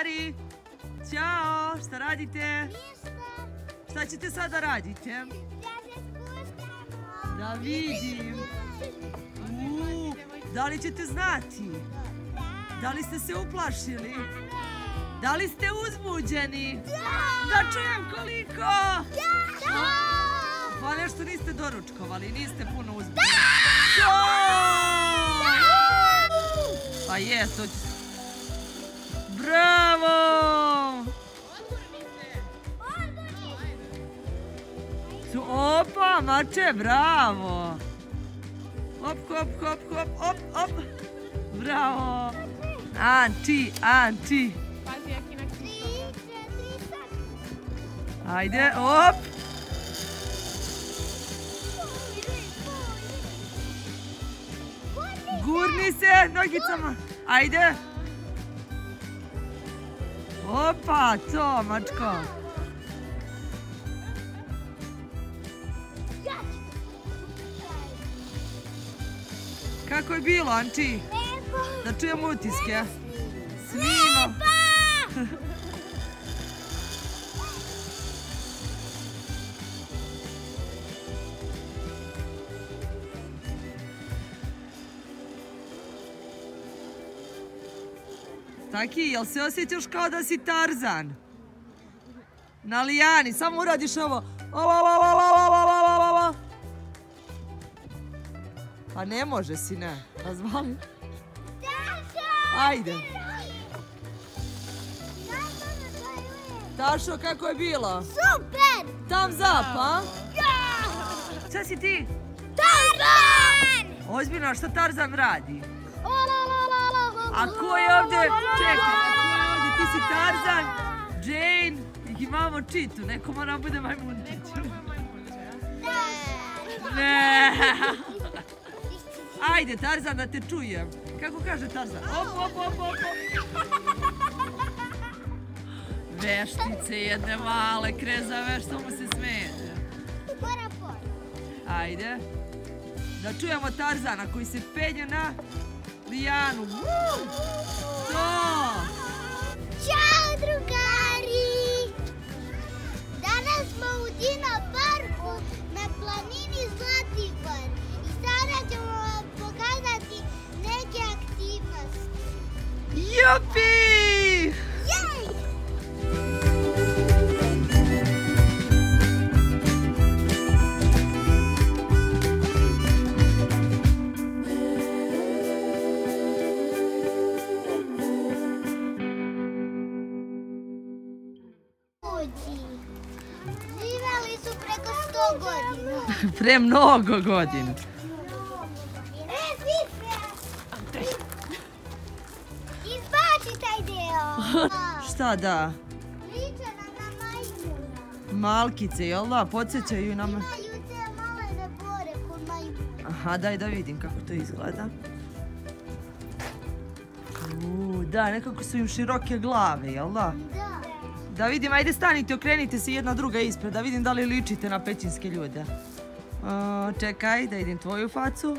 drugari! Ćao, šta radite? Ništa. Šta ćete sada radite? Da se spuštamo. Da vidim. Da li ćete znati? Da li ste se uplašili? Da li ste uzbuđeni? Da čujem koliko? Pa nešto niste doručkovali, niste puno uzbuđeni. Pa je, to će... Bravo! Opa, mače, bravo! Hop, hop, hop, hop, hop, hop! Bravo! Anti, Anti! Pazi, jak inak Ajde, hop! Gurni se nogicama! Ajde! Opa, to, mačko! Kako je bilo, Anči? Da čujem utiske. Snimo. Taki, jel se osjećaš kao da si Tarzan? Na lijani, samo uradiš ovo. Ovo. Pa ne može si, ne. Razvali. Ajde. Tašo, kako je bilo? Super! Thumbs up, a? Šta si ti? Tarzan! Ozbiljno, šta Tarzan radi? A ko je ovdje? Čekaj, a ko je ovdje? Ti si Tarzan, Jane i imamo Čitu. Neko mora bude majmunčić. Ne. Ajde, Tarzan, da te čujem. Kako kaže Tarzan? Op. Veštice jedne male, krezave, što mu se smete. Ajde. Da čujemo Tarzana koji se penje na lijanu. To! Ćao, drugari! Danas smo u Dino parku na planini Zlatibor i sada ćemo vam pokazati neke aktivnosti. Jupi! Jej! Živeli su preko 100 godina. Pre mnogo godina. Izbači taj deo. Šta da? Liče nam na majmuna. Malkice, jel da? Podsjećaju nam... Imaju te malene bore kod majmuna. Aha, daj da vidim kako to izgleda. Da, nekako su im široke glave, jel da? Da. Da vidim, ajde stanite, okrenite se jedna druga ispred, da vidim da li ličite na pećinske ljude. Čekaj, da vidim tvoju facu.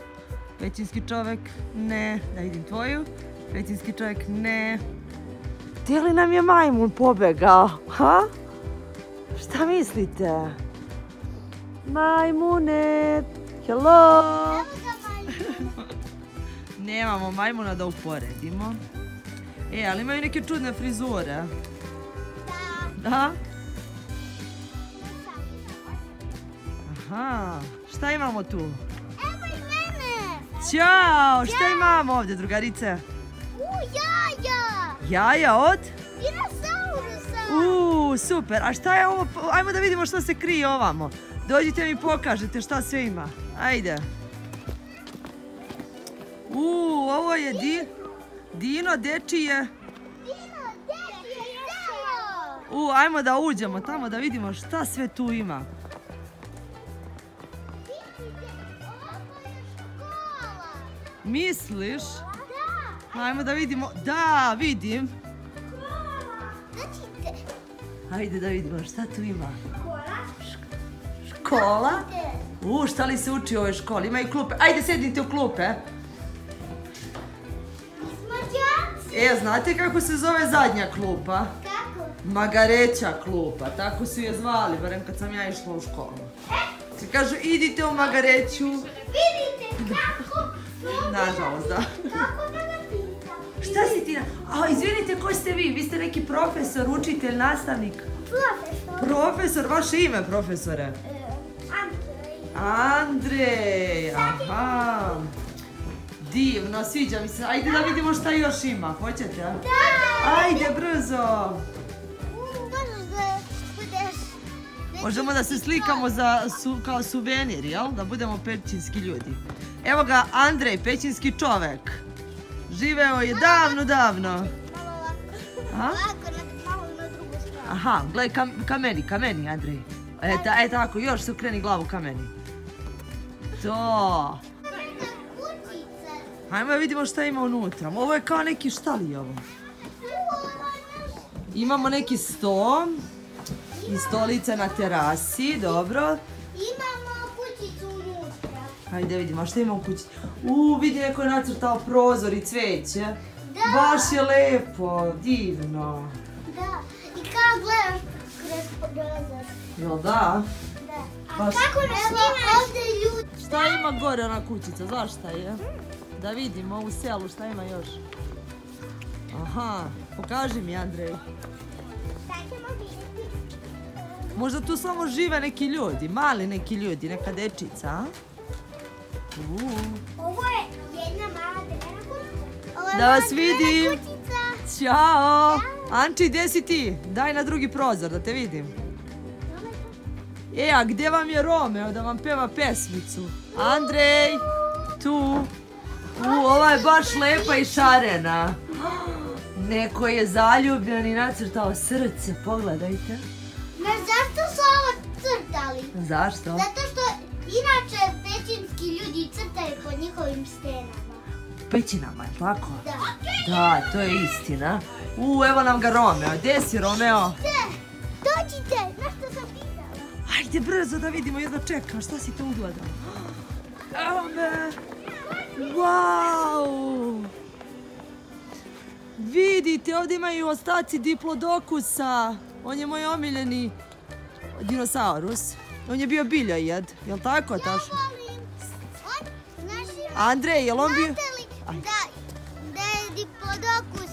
Pećinski čovek, ne. Da vidim tvoju. Pećinski čovek, ne. Gdje li nam je majmun pobegao? Ha? Šta mislite? Majmune, hello! Evo ga majmuna. Nemamo majmuna da uporedimo. Ali imaju neke čudne frizure. Da? Aha, šta imamo tu? Evo i mene. Ćao, šta imamo ovdje, drugarice? Jaja. Jaja od? Dinosaurusa. Super, a šta je ovo? Ajmo da vidimo što se krije ovamo. Dođite mi pokažete šta sve ima. Ajde. Ovo je Dino dečije. Ajmo da uđemo tamo da vidimo šta sve tu ima. Misliš? Da. Ajmo da vidimo. Da, vidim. Ajde da vidimo šta tu ima. Škola? Šta li se uči u ovoj školi? Ima i klupe. Ajde sedite u klupe. Smo đaci. Znate kako se zove zadnja klupa? Kako? Magareća klupa, tako su je zvali, barem kad sam ja išla u školu. Se kažu, idite u Magareću. Vidite kako? Nažalost, da. Kako da napisam? Šta si ti? Izvinite, ko ste vi? Vi ste neki profesor, učitelj, nastavnik? Profesor. Profesor, vaše ime, profesore? Andrej, aha. Divno, sviđa mi se. Ajde da vidimo šta još ima, hoćete? Da! Ajde, brzo. Možeš da budeš... Možemo da se slikamo kao suvenir, jel? Da budemo pećinski ljudi. Evo ga, Andrej, pećinski čovek. Živeo je davno. Malo ovako, malo na drugu stranu. Aha, gledaj, kameni, Andrej. Tako, još se okreni glavu kameni. To. Hajmo da vidimo šta ima unutra. Ovo je kao neki, šta li je ovo? Imamo neki sto i stolica na terasi, dobro. Imamo kućicu unutra. Hajde vidimo, šta ima u kući? Vidi, neko je nacrtao prozor i cveće. Da. Baš je lepo, divno. Da, i kao gledaš kroz prozor. Jel da? Da. A Baš. kako ne snimaš ovdje ljudi? Šta ima gore ona kućica, zašta je? Da vidimo u selu šta ima još. Aha, pokaži mi, Andrej. Sad ćemo vidjeti. Možda tu samo žive neki ljudi, mali neki ljudi, neka dečica, a? Ovo je jedna mala drvena kućica. Da vas vidim. Ćao. Anči, gdje si ti? Daj na drugi prozor da te vidim. A gdje vam je Romeo da vam peva pesmicu? Andrej, tu. Ova je baš lepa i šarena. Neko je zaljubljen i nacrtao srce, pogledajte. Zašto su ovo crtali? Zašto? Zato što inače pećinski ljudi crtaju po njihovim stenama. Pećinama, je tako? Da. Da, to je istina. Evo nam ga Romeo. Gdje si, Romeo? Dođite, na što sam pitala? Ajde brzo da vidimo, jedva čekam. Šta si to ugledao? Evo me! Wow! Vidite, ovdje imaju ostaci Diplodokusa. On je moj omiljeni dinosaurus. On je bio biljojed, jel tako, Taša? Ja volim. Znaš li Andrej, jel on bio... da je Diplodokus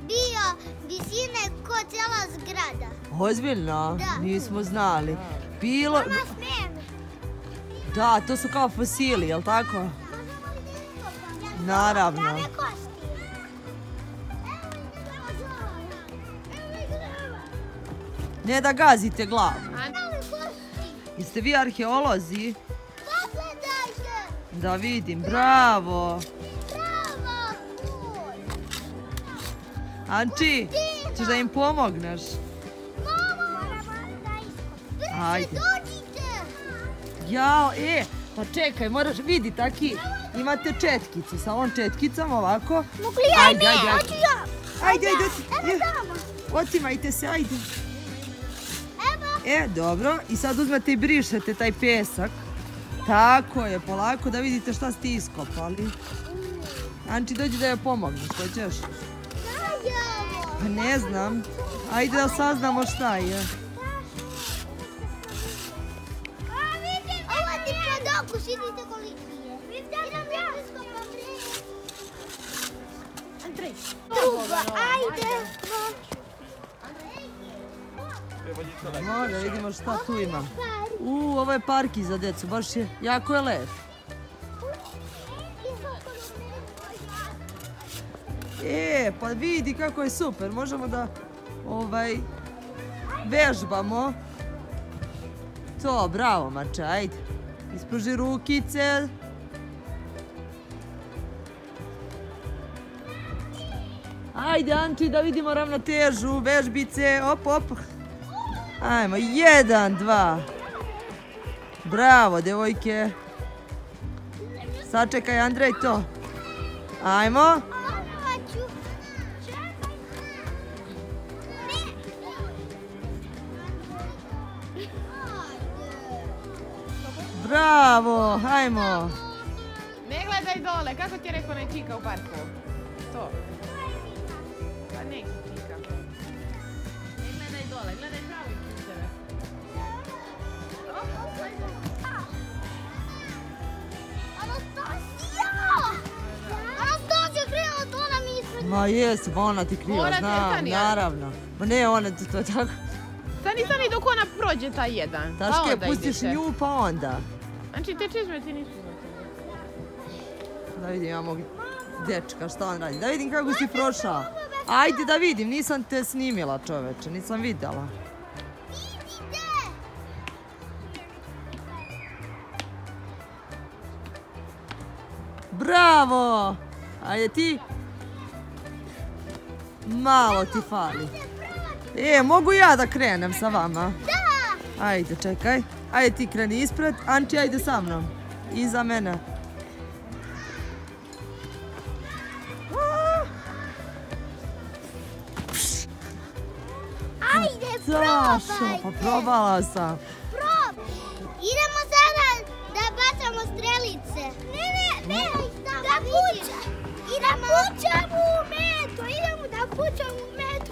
bio visine ko cijela zgrada? Ozbiljno? Da. Nismo znali. Bilo... Mama smijem. Da, to su kao fosili, jel tako? Naravno. Dame kosti. Ne da gazite glavu. Dame kosti. Jeste vi arheolozi? Pogledajte. Da vidim, bravo. Bravo, cool. Anči, ćeš da im pomogneš? Mama. Ajde. Dođite. Jao, pa čekaj, moraš vidi taki. Imate četkicu, sa ovom četkicom ovako. Mogu li ja Ajde, ne? ajde, ajde. Hoću ja. Ajde, Evo tamo. otimajte se, ajde. Evo. Dobro, i sad uzmete i brišete taj pesak. Tako je, polako da vidite šta ste iskopali. Anči, dođi da joj pomogneš, hoćeš? Zajevo. Pa ne znam. Ajde da saznamo šta je. Ovo ti Diplodokus, vidite koliki je. Idem ja. Andrej. Drugo, ajde. Da vidimo šta tu ima. Ovo je parki za decu, baš je, jako je lep. Pa vidi kako je super, možemo da vežbamo. To, bravo mače, ajde. Ispruži rukice. Ajde Anči da vidimo ravnotežu, vežbice, op. Ajmo, 1, 2. Bravo, devojke. Sačekaj, Andrej, to. Ajmo. Bravo, hajmo. Ne gledaj dole, kako ti je rekao onaj čika u parku? To. Pa neki čika. Ne gledaj dole, gledaj pravi puteve. Anastasija krenula, to nam ispred. Ma jesi, pa ona ti kriva, Mora znam, Tanija. naravno. Ma ne, ona ti to tako. Stani dok ona prođe taj jedan. Pa Taške, onda pustiš idete. nju pa onda. Znači te čizme ti nisu za Da vidim ja mog dečka šta on radi. Da vidim kako si prošao. Ajde da vidim, nisam te snimila čoveče, nisam vidjela. Bravo! Ajde ti. Malo ti fali. Mogu ja da krenem sa vama? Da! Ajde, čekaj. Ajde ti kreni ispred. Anči, ajde sa mnom. Iza mene. Ajde, Sašo, probajte. pa probala sam. Idemo sada da bacamo strelice. Ne, da pućamo. Idemo da pućamo u metu. Idemo da pućamo u metu.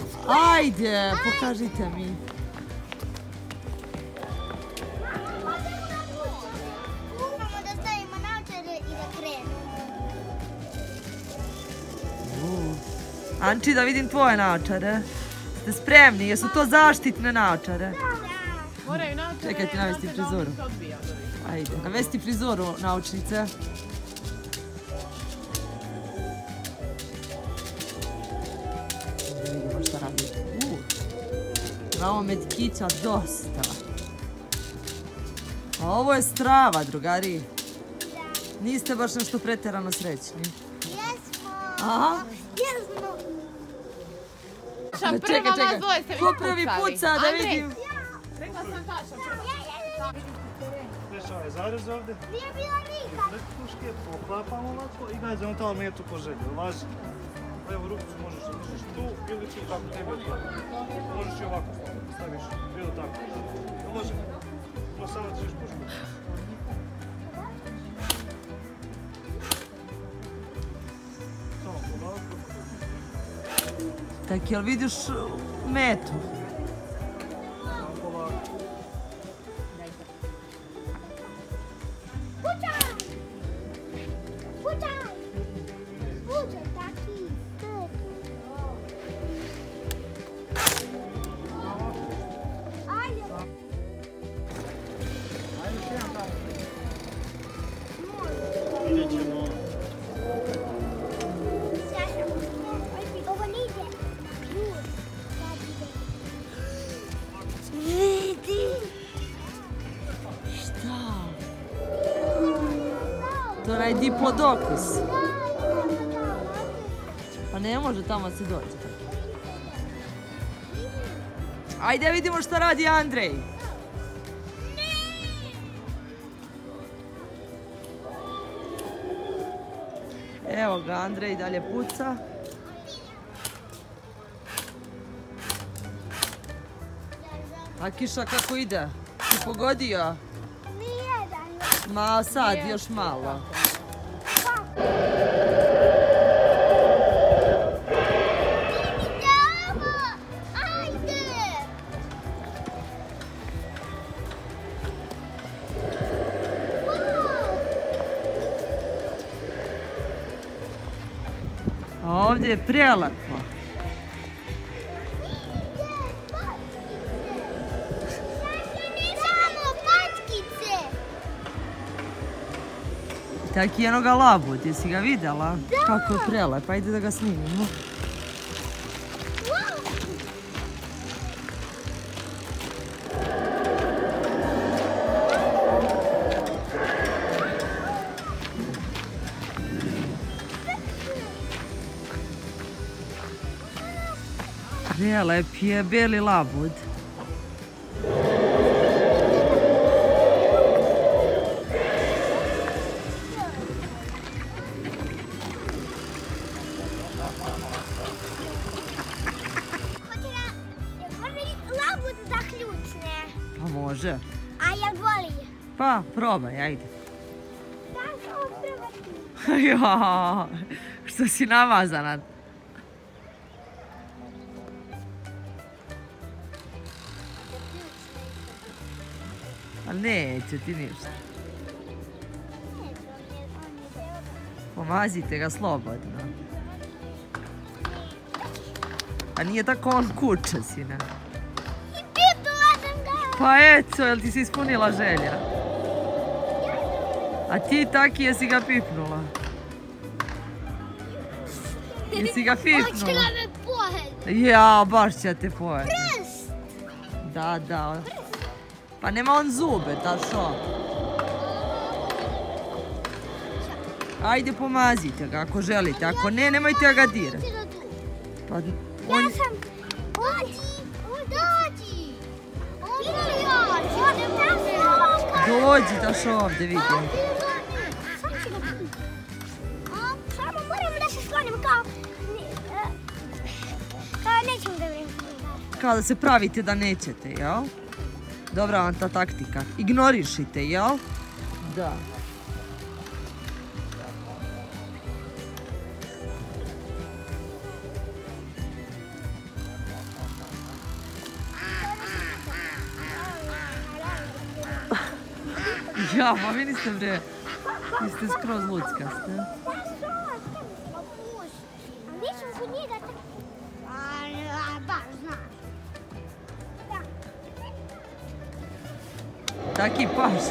Ajde, pokažite mi. Moramo da stavimo naočare i da krenemo. Anči, da vidim tvoje naočare. Ste spremni? Jesu to zaštitne naočare? Moraju naočare. Čekaj ti navesti znate da on frizuru. se odbija od ovih. Ajde, navesti frizuru naučnice. Da vidimo šta radi. Imamo medkića dosta. A ovo je strava, drugari. Niste baš nešto pretjerano srećni. Jesmo. Aha. Jesmo. Prva vas dvoje ste vi Ko prvi pucali. puca, da Andrej, vidim. rekla sam Taša prva. Dešava zarez ovdje, Nije bila nikad. pred puške, poklapamo ovako i gađamo tamo metu po želji, važi. Evo ruku možeš da držiš tu ili tu tako tebi odgleda. Možeš i ovako staviš, bilo tako. Može, no samo držiš pušku. Samo polako. Tak, jel vidiš metu? Samo polako. Pućaj! Pućaj! Pućaj, taki. Ajde. Vidjet ćemo. Ovo ne ide. Vidi. Šta? To je onaj diplodokus. Pa ne može tamo se doći. Ajde vidimo šta radi Andrej. Evo ga, Andrej dalje puca. A kiša kako ide? Si pogodio? Nijedan. Ma sad, još malo. Vidite ovo. Ajde. A ovdje je prelepo. Samo patkice. Taki jednoga labud, jesi ga vidjela? Kako je prelep, ajde da ga snimimo. Prelep je beli labud. Labud da ključne. Pa može. A ja voli. Pa, probaj, ajde. Da, samo prvo ti. Jo, što si namazana. Ali neće ti ništa. Pomazite ga slobodno. A nije tako on kuće, sine. I pipnula sam ga. Pa eto, jel ti si ispunila želja? A ti taki jesi ga pipnula? Jesi ga Hoće pipnula? da me pojede. Ja, baš će te pojeti. Prst. Da. Pa nema on zube, da šo? Ajde pomazite ga ako želite, ako ne, nemojte ga dirati. Pa on... Ja sam... Dođi! Dođi da šo ovdje vidim. Samo moramo da se sklonimo kao nećemo da vremena. Kao da se pravite da nećete, jel? Dobra vam ta taktika. Ignorišite, jel? Da. Ja, pa vi niste bre. Vi ste skroz luckaste. Nisam kod njega tako... baš znaš. Taki paš.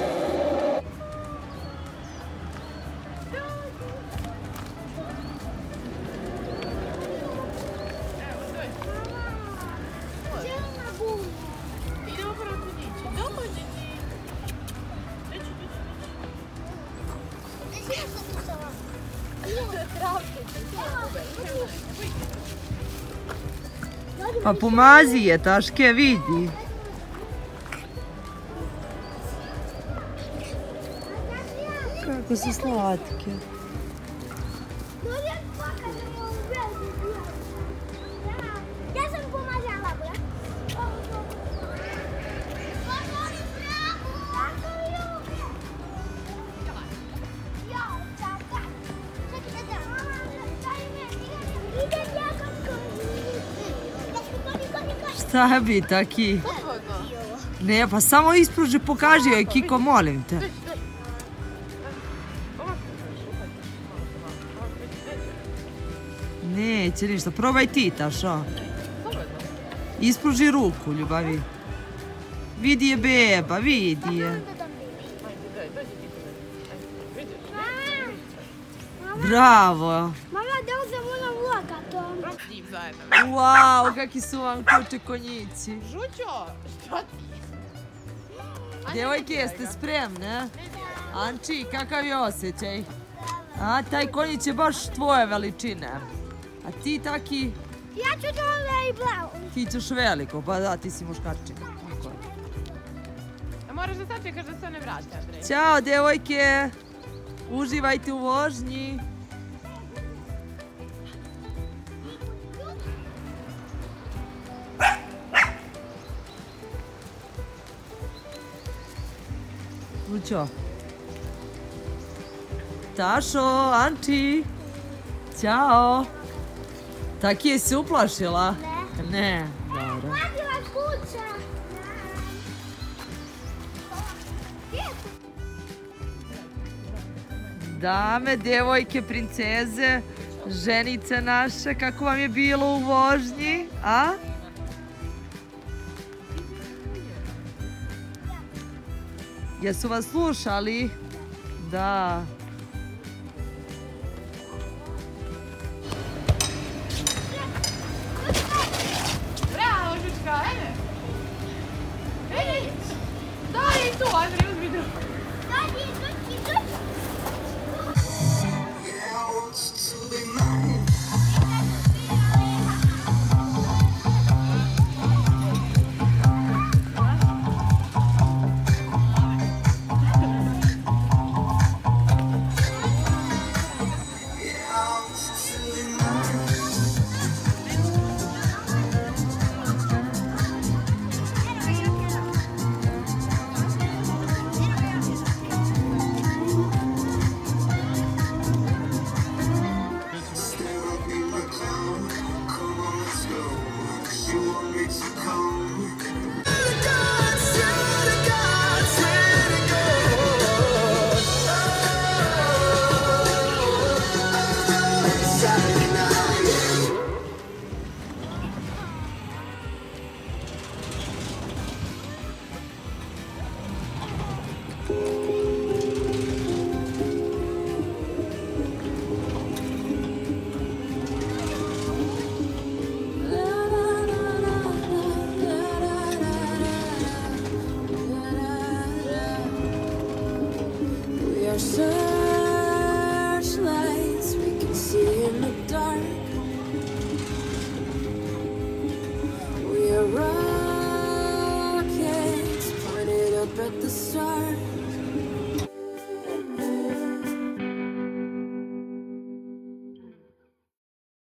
Idemo prvo tu dići. Dođi ti. Pa pomazi je, taške, vidi. Kako su slatke. Ja sam pomazala, bra. Šta bi taki? Ne, pa samo ispruži, pokaži joj, Kiko, molim te. Neće ništa, probaj ti, Tašo. Ispruži ruku, ljubavi. Vidi je beba, vidi je. Bravo. Mama, da uzem ono vloga to. Njim zajedno. Wow, kakvi su vam kuće konjici. Žućo, što ti? Djevojke, jeste spremne? Anči, kakav je osjećaj? A, taj konjić je baš tvoje veličine. A ti taki, Ja ću dole i blavu. ti ćeš veliko, pa da, ti si muškarčina. Tako je. A moraš da sačekaš da se one vrate, Andrej. Ćao, djevojke. Uživajte u vožnji. Lučo. Tašo, Anči. Ćao. Taki je se uplašila? Ne. Dobro. Hladila kuća. Dame, djevojke, princeze, ženice naše, kako vam je bilo u vožnji, a? Jesu vas slušali? Da. Bravo, Žučka, ajde. Ej, daj tu, Andrej, uzmi drugu. She won't make you come.